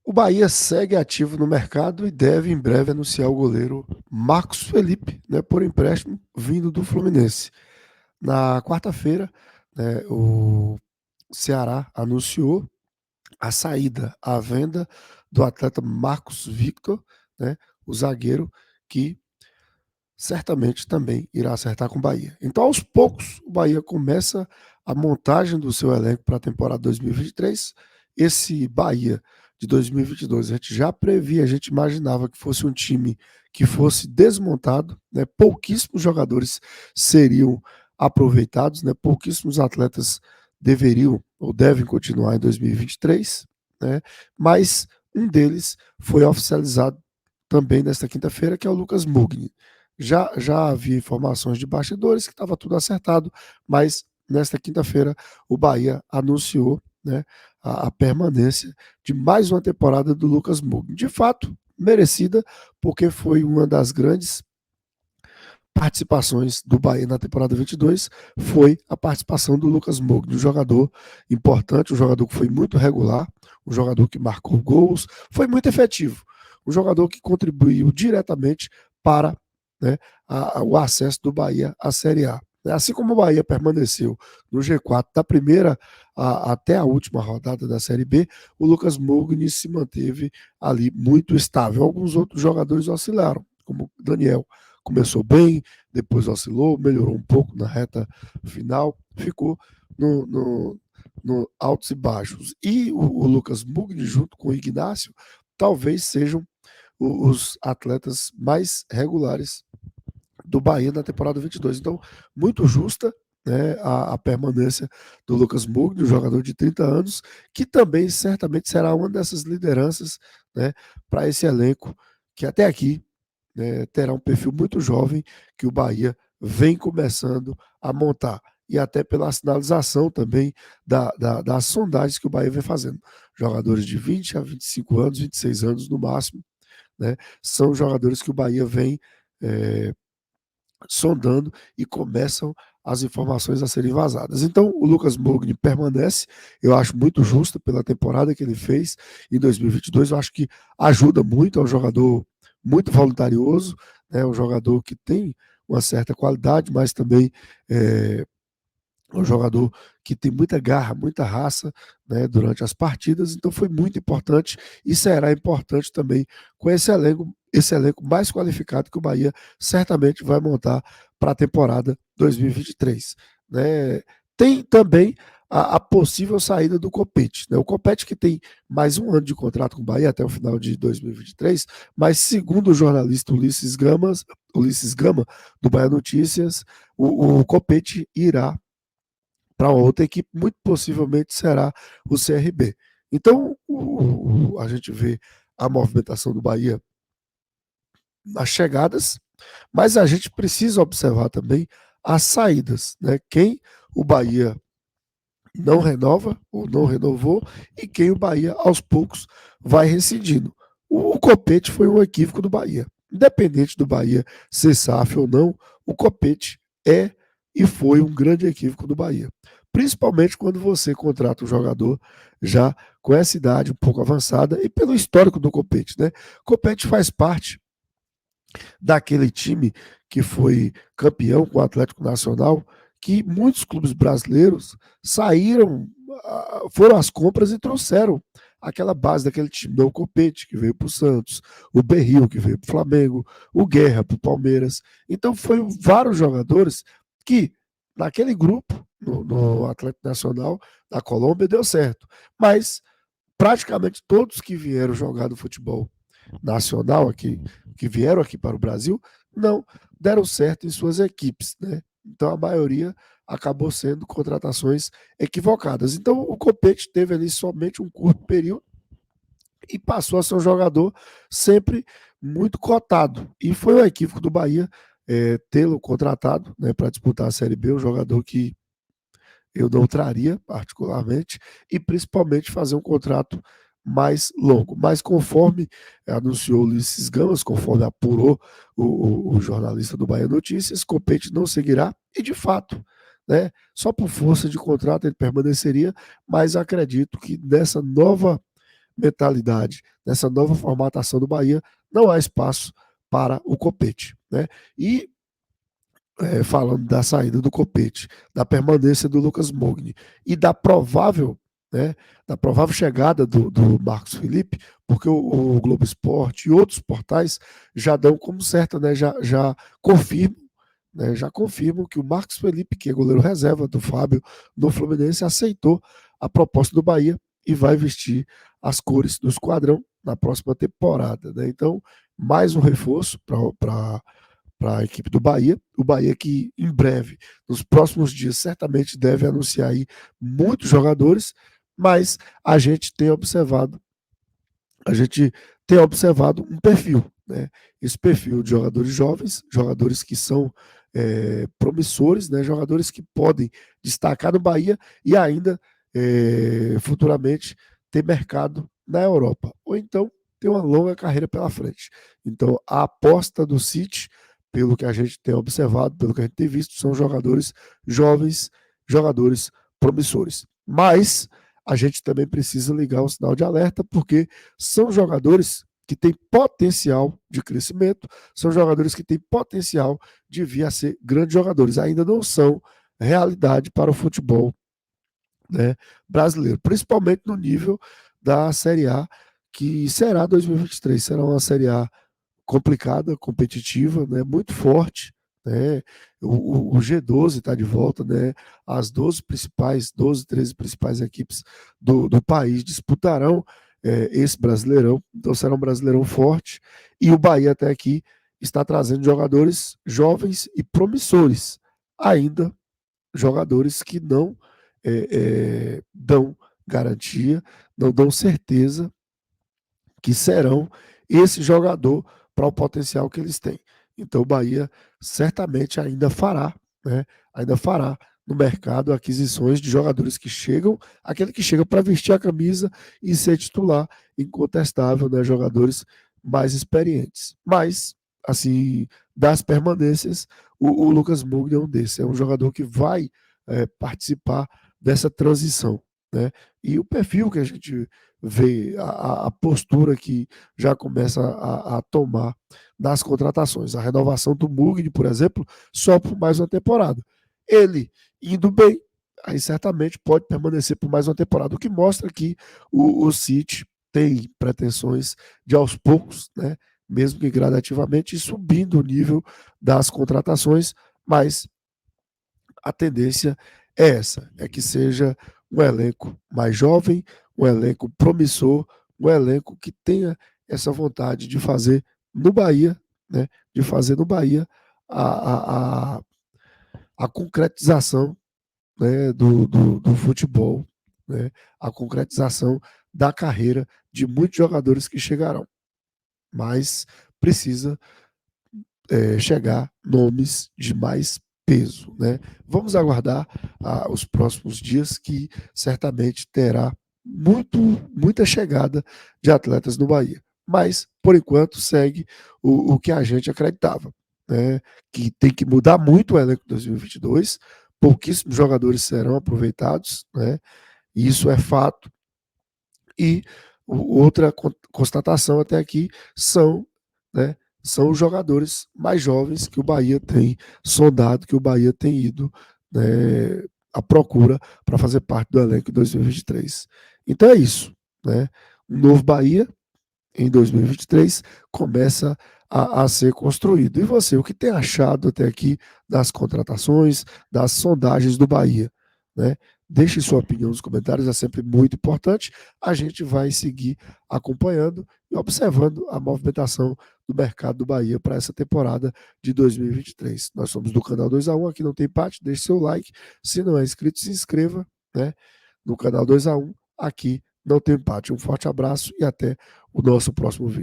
O Bahia segue ativo no mercado e deve em breve anunciar o goleiro Marcos Felipe, né, por empréstimo vindo do Fluminense. Na quarta-feira, né, o Ceará anunciou a saída, a venda do atleta Marcos Victor, né, o zagueiro que certamente também irá acertar com o Bahia. Então, aos poucos, o Bahia começa a montagem do seu elenco para a temporada 2023. Esse Bahia de 2022, a gente já previa, a gente imaginava que fosse um time que fosse desmontado, né? Pouquíssimos jogadores seriam aproveitados, né? Pouquíssimos atletas deveriam ou devem continuar em 2023, né? Mas um deles foi oficializado também nesta quinta-feira, que é o Lucas Mugni. Já havia informações de bastidores que estava tudo acertado, mas nesta quinta-feira o Bahia anunciou, né, a permanência de mais uma temporada do Lucas Mugni. De fato, merecida, porque foi uma das grandes participações do Bahia na temporada 22, foi a participação do Lucas Mugni, um jogador importante, um jogador que foi muito regular, um jogador que marcou gols, foi muito efetivo, um jogador que contribuiu diretamente para, né, o acesso do Bahia à Série A. Assim como o Bahia permaneceu no G4 da primeira até a última rodada da Série B, o Lucas Mugni se manteve ali muito estável. Alguns outros jogadores oscilaram, como o Daniel começou bem, depois oscilou, melhorou um pouco na reta final, ficou no altos e baixos. E o Lucas Mugni, junto com o Ignacio, talvez sejam os atletas mais regulares do Bahia na temporada 22. Então, muito justa, né, a permanência do Lucas Mugni, um jogador de 30 anos, que também certamente será uma dessas lideranças, né, para esse elenco que até aqui, né, terá um perfil muito jovem que o Bahia vem começando a montar. E até pela sinalização também das sondagens que o Bahia vem fazendo. Jogadores de 20 a 25 anos, 26 anos no máximo, né, são jogadores que o Bahia vem sondando e começam as informações a serem vazadas. Então, o Lucas Mugni permanece, eu acho muito justo pela temporada que ele fez em 2022, eu acho que ajuda muito, é um jogador muito voluntarioso, né, um jogador que tem uma certa qualidade, mas também um jogador que tem muita garra, muita raça, né, durante as partidas, então foi muito importante e será importante também com esse elenco mais qualificado que o Bahia certamente vai montar para a temporada 2023. Né? Tem também a possível saída do Copete. Né? O Copete que tem mais um ano de contrato com o Bahia até o final de 2023, mas segundo o jornalista Ulisses Gama, do Bahia Notícias, o Copete irá para outra equipe, muito possivelmente será o CRB. Então, a gente vê a movimentação do Bahia nas chegadas, mas a gente precisa observar também as saídas, né? Quem o Bahia não renova ou não renovou e quem o Bahia aos poucos vai rescindindo. O Copete foi um equívoco do Bahia. Independente do Bahia ser SAF ou não, o Copete é e foi um grande equívoco do Bahia. Principalmente quando você contrata um jogador já com essa idade um pouco avançada e pelo histórico do Copete, né? Copete faz parte daquele time que foi campeão com o Atlético Nacional, que muitos clubes brasileiros saíram, foram às compras e trouxeram aquela base daquele time, o Copete, que veio para o Santos, o Berril, que veio para o Flamengo, o Guerra para o Palmeiras. Então, foram vários jogadores que, naquele grupo, no Atlético Nacional da Colômbia, deu certo. Mas, praticamente todos que vieram jogar no futebol nacional aqui, que vieram aqui para o Brasil, não deram certo em suas equipes, né? Então a maioria acabou sendo contratações equivocadas. Então o Copete teve ali somente um curto período e passou a ser um jogador sempre muito cotado. E foi um equívoco do Bahia tê-lo contratado, né, para disputar a Série B, um jogador que eu não traria particularmente, e principalmente fazer um contrato mais longo. Mas conforme anunciou o Ulisses Gamas, conforme apurou o jornalista do Bahia Notícias, Copete não seguirá, e de fato, né, só por força de contrato ele permaneceria, mas acredito que nessa nova mentalidade, nessa nova formatação do Bahia, não há espaço para o Copete, né? E falando da saída do Copete, da permanência do Lucas Mugni e né, da provável chegada do Marcos Felipe, porque o Globo Esporte e outros portais já dão como certa, né, já confirmam, né, já confirmam que o Marcos Felipe, que é goleiro reserva do Fábio no Fluminense, aceitou a proposta do Bahia e vai vestir as cores do esquadrão na próxima temporada, né? Então, mais um reforço para a equipe do Bahia. O Bahia que em breve, nos próximos dias, certamente deve anunciar aí muitos jogadores, mas a gente tem observado um perfil, né? Esse perfil de jogadores jovens, jogadores que são promissores, né? Jogadores que podem destacar no Bahia e ainda futuramente ter mercado na Europa, ou então ter uma longa carreira pela frente. Então, a aposta do City, pelo que a gente tem observado, pelo que a gente tem visto, são jogadores jovens, jogadores promissores. Mas a gente também precisa ligar o sinal de alerta, porque são jogadores que têm potencial de crescimento, são jogadores que têm potencial de vir a ser grandes jogadores. Ainda não são realidade para o futebol, né, brasileiro, principalmente no nível da Série A, que será 2023. Será uma Série A complicada, competitiva, né, muito forte. Né? O G12 está de volta, né? As 12, 13 principais equipes do país disputarão esse Brasileirão, então será um Brasileirão forte. E o Bahia até aqui está trazendo jogadores jovens e promissores, ainda jogadores que não dão garantia, não dão certeza que serão esse jogador para o potencial que eles têm. Então o Bahia certamente ainda fará, né? Ainda fará no mercado aquisições de jogadores que chegam, aquele que chega para vestir a camisa e ser titular incontestável, né? Jogadores mais experientes. Mas, assim, das permanências, o Lucas Mugni é um desses. É um jogador que vai participar dessa transição, né? E o perfil que a gente vê, a postura que já começa a tomar nas contratações. A renovação do Mugni, por exemplo, só por mais uma temporada. Ele indo bem, aí certamente pode permanecer por mais uma temporada, o que mostra que o City tem pretensões de aos poucos, né, mesmo que gradativamente, ir subindo o nível das contratações, mas a tendência é essa, é que seja um elenco mais jovem, um elenco promissor, um elenco que tenha essa vontade de fazer no Bahia, né, de fazer no Bahia a, a, a concretização, né, do futebol, né, a concretização da carreira de muitos jogadores que chegarão. Mas precisa chegar nomes de mais peso, né? Vamos aguardar os próximos dias, que certamente terá muita chegada de atletas no Bahia. Mas, por enquanto, segue o que a gente acreditava, né? Que tem que mudar muito o elenco de 2022, pouquíssimos jogadores serão aproveitados, né? Isso é fato. E outra constatação até aqui são, né, são os jogadores mais jovens que o Bahia tem sondado, que o Bahia tem ido, né, à procura para fazer parte do elenco em 2023. Então é isso, né? Um novo Bahia em 2023 começa a ser construído. E você, o que tem achado até aqui das contratações, das sondagens do Bahia, né? Deixe sua opinião nos comentários, é sempre muito importante. A gente vai seguir acompanhando e observando a movimentação do mercado do Bahia para essa temporada de 2023. Nós somos do canal 2x1, aqui não tem empate, deixe seu like. Se não é inscrito, se inscreva, né, no canal 2x1, aqui não tem empate. Um forte abraço e até o nosso próximo vídeo.